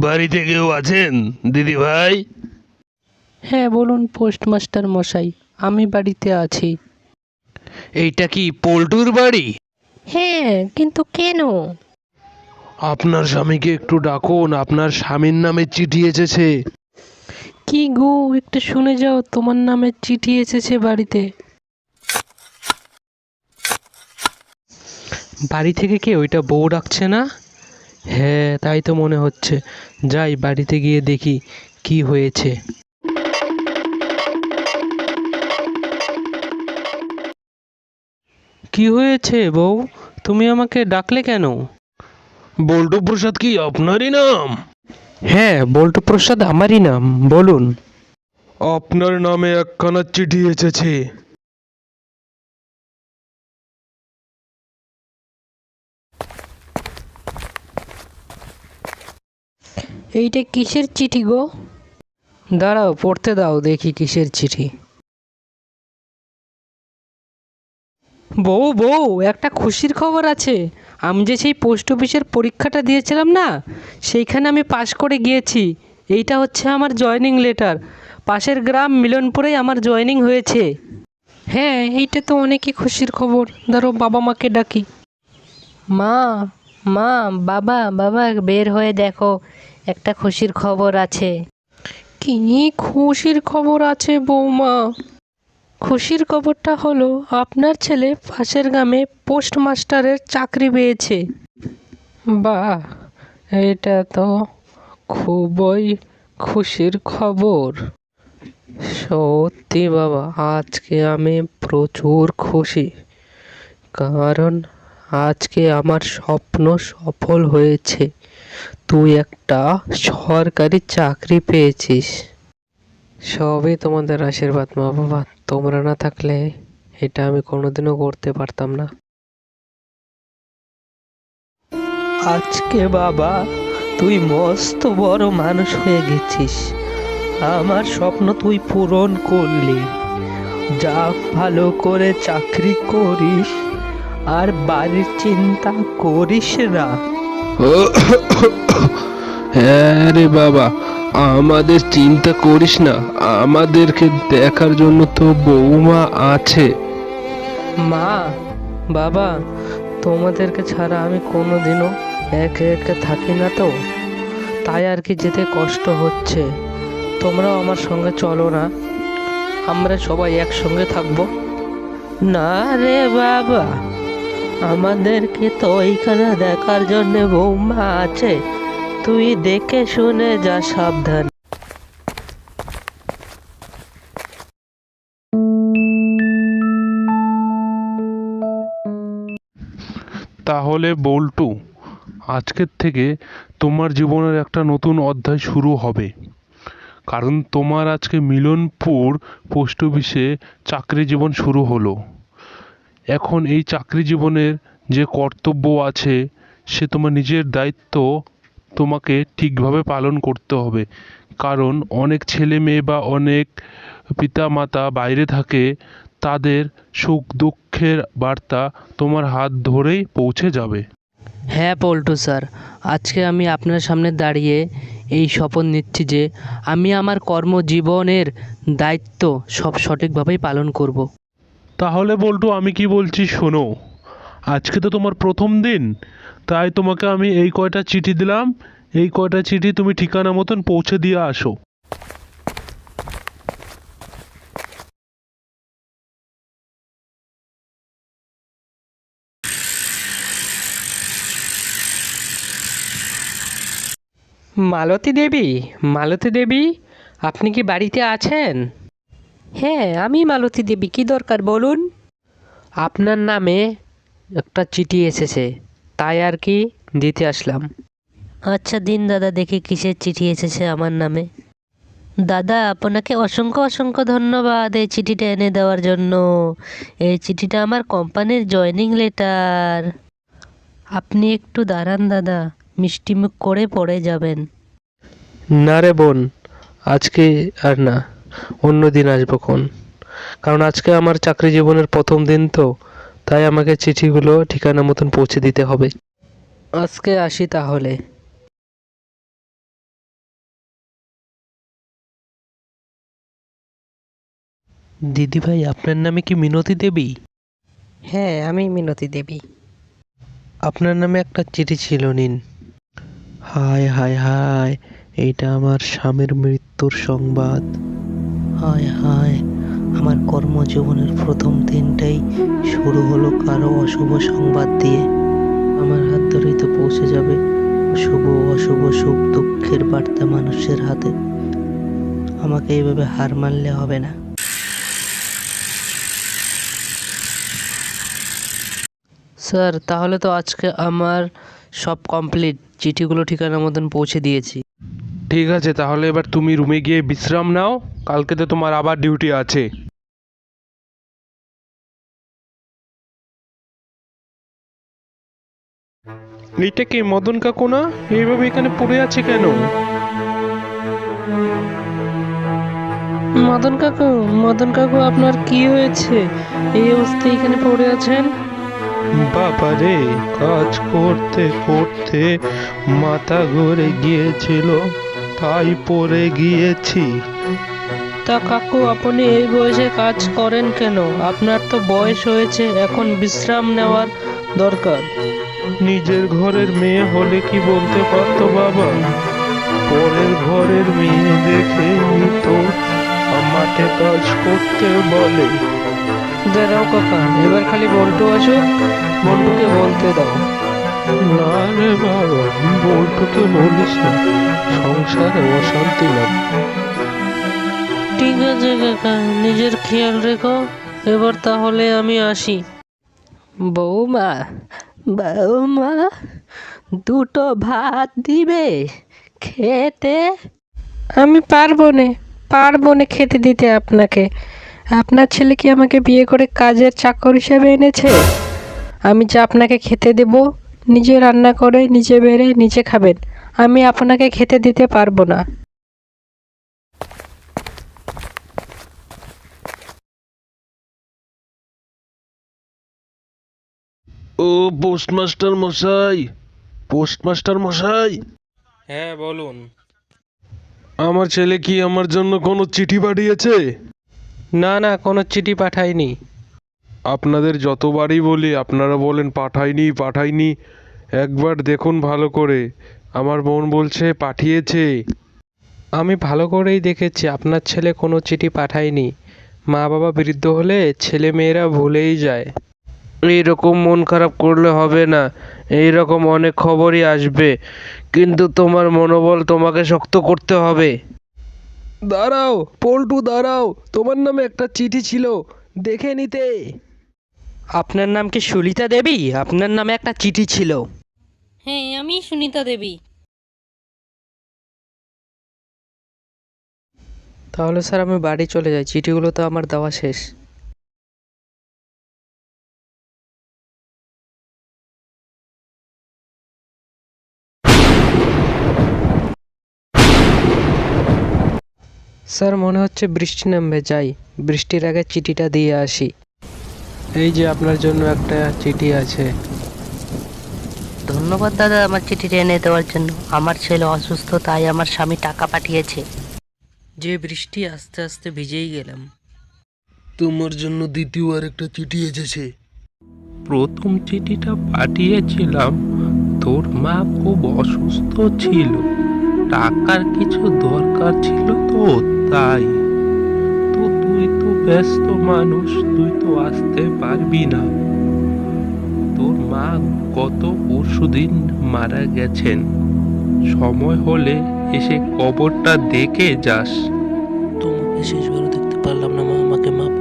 বাড়িতে কেউ আছেন দিদি ভাই? হ্যাঁ বলুন পোস্টমাস্টার মশাই, আমি বাড়িতে আছি। এইটা কি পল্টুর বাড়ি? হ্যাঁ, কিন্তু কেন? আপনার স্বামীকে একটু ডাকুন, আপনার স্বামীর নামে চিঠি এসেছে। কি গো, একটু শুনে যাও, তোমার নামে চিঠি এসেছে বাড়িতে। বাড়ি থেকে কে ওইটা বউ ডাকছে না? হ্যাঁ তাই তো মনে হচ্ছে। যাই বাড়িতে গিয়ে দেখি কি হয়েছে। কি হয়েছে বউ, তুমি আমাকে ডাকলে কেন? বল্টু প্রসাদ কি আপনারই নাম? হ্যাঁ বল্টু প্রসাদ আমারই নাম, বলুন। আপনার নামে একখানা চিঠি এসেছে। এইটা কিসের চিঠি গো? দাঁড়াও পড়তে দাও দেখি কিসের চিঠি। বউ বউ, একটা খুশির খবর আছে। আমি যে সেই পোস্ট অফিসের পরীক্ষাটা দিয়েছিলাম না, সেইখানে আমি পাশ করে গিয়েছি। এইটা হচ্ছে আমার জয়েনিং লেটার। পাশের গ্রাম মিলনপুরেই আমার জয়েনিং হয়েছে। হ্যাঁ এইটা তো অনেকই খুশির খবর। ধরো বাবা মাকে ডাকি। মা, মা, বাবা, বাবা বের হয়ে দেখো, একটা খুশির খবর আছে। কি খুশির খবর আছে বৌমা? খুশির খবরটা হলো আপনার ছেলে পাশের গ্রামে পোস্টমাস্টারের চাকরি পেয়েছে। বাহ, এটা তো খুবই খুশির খবর। সত্যি বাবা, আজকে আমি প্রচুর খুশি, কারণ আজকে আমার স্বপ্ন সফল হয়েছে। তুই একটা সরকারি চাকরি পেয়েছিস। সবই তোমাদের আশীর্বাদ মা বাবা, তোমরা না থাকলে এটা আমি কোনোদিনও করতে পারতাম না। আজকে বাবা তুই মস্ত বড় মানুষ হয়ে গেছিস। আমার স্বপ্ন তুই পূরণ করলি। যা ভালো করে চাকরি করিস, আর বাড়ির চিন্তা করিস না। হ্যাঁ রে বাবা, আমাদের চিন্তা করিস না, আমাদেরকে দেখার জন্য তো বৌমা আছে। মা, বাবা, তোমাদেরকে ছাড়া আমি কোনোদিনও একে একে থাকি না তো, তাই আর কি যেতে কষ্ট হচ্ছে। তোমরাও আমার সঙ্গে চলো না, আমরা সবাই একসঙ্গে থাকবো। না রে বাবা, আমাদেরকে তো ওইখানে দেখার জন্য বৌমা আছে। তুই দেখে শুনে যা, সাবধান। তাহলে বল্টু, আজকের থেকে তোমার জীবনের একটা নতুন অধ্যায় শুরু হবে। কারণ তোমার আজকে মিলনপুর পোস্ট অফিসে চাকরি জীবন শুরু হলো। এখন এই চাকরি জীবনের যে কর্তব্য আছে, সে তোমার নিজের দায়িত্ব তোমাকে ঠিকভাবে পালন করতে হবে। কারণ অনেক ছেলে মেয়ে বা অনেক পিতা মাতা বাইরে থাকে, তাদের সুখ দুঃখের বার্তা তোমার হাত ধরেই পৌঁছে যাবে। হ্যাঁ পল্টু স্যার, আজকে আমি আপনার সামনে দাঁড়িয়ে এই শপথ নিচ্ছি যে আমি আমার কর্মজীবনের দায়িত্ব সব সঠিকভাবেই পালন করব। তাহলে বল্টু, আমি কি বলছি শোনো। আজকে তো তোমার প্রথম দিন, তাই তোমাকে আমি এই কয়টা চিঠি দিলাম। এই কয়টা চিঠি তুমি ঠিকানা মতন পৌঁছে দিয়ে আসো। মালতী দেবী, মালতী দেবী, আপনি কি বাড়িতে আছেন? হ্যাঁ আমি মালতী দেবী, কি দরকার বলুন। আপনার নামে একটা চিঠি এসেছে, তাই আর কি দিতে আসলাম। আচ্ছা দিন দাদা, দেখি কিসের চিঠি এসেছে আমার নামে। দাদা আপনাকে অসংখ্য অসংখ্য ধন্যবাদ এই চিঠিটা এনে দেওয়ার জন্য। এই চিঠিটা আমার কোম্পানির জয়েনিং লেটার। আপনি একটু দাঁড়ান দাদা, মিষ্টিমুখ করে পড়ে যাবেন। না রে বোন, আজকে আর না, অন্য দিন আসবো কোন। কারণ আজকে আমার চাকরি জীবনের প্রথম দিন তো, তাই আমাকে চিঠিগুলো ঠিকানা মতন পৌঁছে দিতে হবে। আজকে আসি তাহলে। দিদিভাই, আপনার নামে কি মিনতি দেবী? হ্যাঁ, আমি মিনতি দেবী। আপনার নামে একটা চিঠি ছিল, নিন। হায় হায় হায়, এইটা আমার স্বামীর মৃত্যুর সংবাদ। হায় হায়, আমার কর্মজীবনের প্রথম দিনটাই শুরু হলো কারো অশুভ সংবাদ দিয়ে। আমার হাত ধরেই তো পৌঁছে যাবে শুভ অশুভ সুখ দুঃখের বার্তা মানুষের হাতে। আমাকে এইভাবে হার মানলে হবে না। স্যার, তাহলে তো আজকে আমার সব কমপ্লিট। চিঠিগুলো ঠিকানা মতন পৌঁছে দিয়েছি। ঠিক আছে, তাহলে এবার তুমি রুমে গিয়ে বিশ্রাম নাও, কালকে তো তোমার আবার ডিউটি আছে। এটা কি মদন কাকু না? এইভাবে এখানে পড়ে আছে কেন? মদন কাকু, মদন কাকু, আপনার কি হয়েছে? এই অবস্থায় এখানে পড়ে আছেন? বাবা রে, কাজ করতে করতে মাথা ঘুরে গিয়েছিল, তাই পড়ে গিয়েছি। তা কাকু, আপনি এই বয়সে কাজ করেন কেন? আপনার তো বয়স হয়েছে, এখন বিশ্রাম নেওয়ার দরকার। নিজের ঘরের মেয়ে হলে কি বলতে পারতো বাবা? পরের ঘরের মেয়ে দেখে তো মাঠে কাজ করতে বলে। দাঁড়াও কাকা, এবার খালি বল্টু আসুক, বল্টুকে বলতে দাও। না রে বাবা, বল্টুকে বলিস না, সংসারে অশান্তি লাগে। ঠিক আছে কাকা, নিজের খেয়াল রেখো। এবার তাহলে আমি আসি। বৌমা, বৌমা, দুটো ভাত দিবে খেতে? আমি পারবো না খেতে দিতে আপনাকে। আপনার ছেলে কি আমাকে বিয়ে করে কাজের চাকর হিসেবে এনেছে? আমি যে আপনাকে খেতে দেব, নিজে রান্না করে নিজে বেড়ে নিজে খাবেন। আমি আপনাকে খেতে দিতে পারবো না। ও পোস্টমাস্টার মশাই, পোস্টমাস্টার মশাই। হ্যাঁ, বলুন। আমার ছেলে কি আমার জন্য কোনো চিঠি পাঠিয়েছে? না না, কোনো চিঠি পাঠাইনি। আপনাদের যতবারই বলি আপনারা বলেন পাঠাইনি পাঠাইনি। একবার দেখুন ভালো করে, আমার মন বলছে পাঠিয়েছে। আমি ভালো করেই দেখেছি, আপনার ছেলে কোনো চিঠি পাঠায়নি। মা বাবা বৃদ্ধ হলে ছেলে মেয়েরা ভুলেই যায়। এইরকম মন খারাপ করলে হবে না, এইরকম অনেক খবরই আসবে, কিন্তু তোমার মনোবল তোমাকে শক্ত করতে হবে। দাঁড়াও পল্টু, দাঁড়াও, তোমার নামে একটা চিঠি ছিল, দেখে নিতে। আপনার নাম কি সুলিতা দেবী? আপনার নামে একটা চিঠি ছিল। হ্যাঁ, আমি সুনিতা দেবী। তাহলে স্যার আমি বাড়ি চলে যাই, চিঠিগুলো তো আমার দেওয়া শেষ। স্যার, মনে হচ্ছে বৃষ্টি নামবে, যাই বৃষ্টির আগে চিঠিটা দিয়ে আসি। এই যে আপনার জন্য একটা চিঠি আছে। ধন্যবাদ দাদা আমার চিঠিটা এনে দেওয়ার জন্য। আমার ছেলে অসুস্থ, তাই আমার স্বামী টাকা পাঠিয়েছে। যে বৃষ্টি, আস্তে আস্তে ভিজেই গেলাম। তোমার জন্য দ্বিতীয় আর একটা চিঠি এসেছে। প্রথম চিঠিটা পাঠিয়েছিলাম, তোর মা খুব অসুস্থ ছিল, টাকার কিছু দরকার ছিল তো, তাই। তো তুই তো ব্যস্ত মানুষ, তুই তো আসতে পারবি না। তোর মা গত পরশুদিন মারা গেছেন, সময় হলে এসে কবরটা দেখে যাস। তোমাকে শেষবারও দেখতে পারলাম না মা, আমাকে মাফ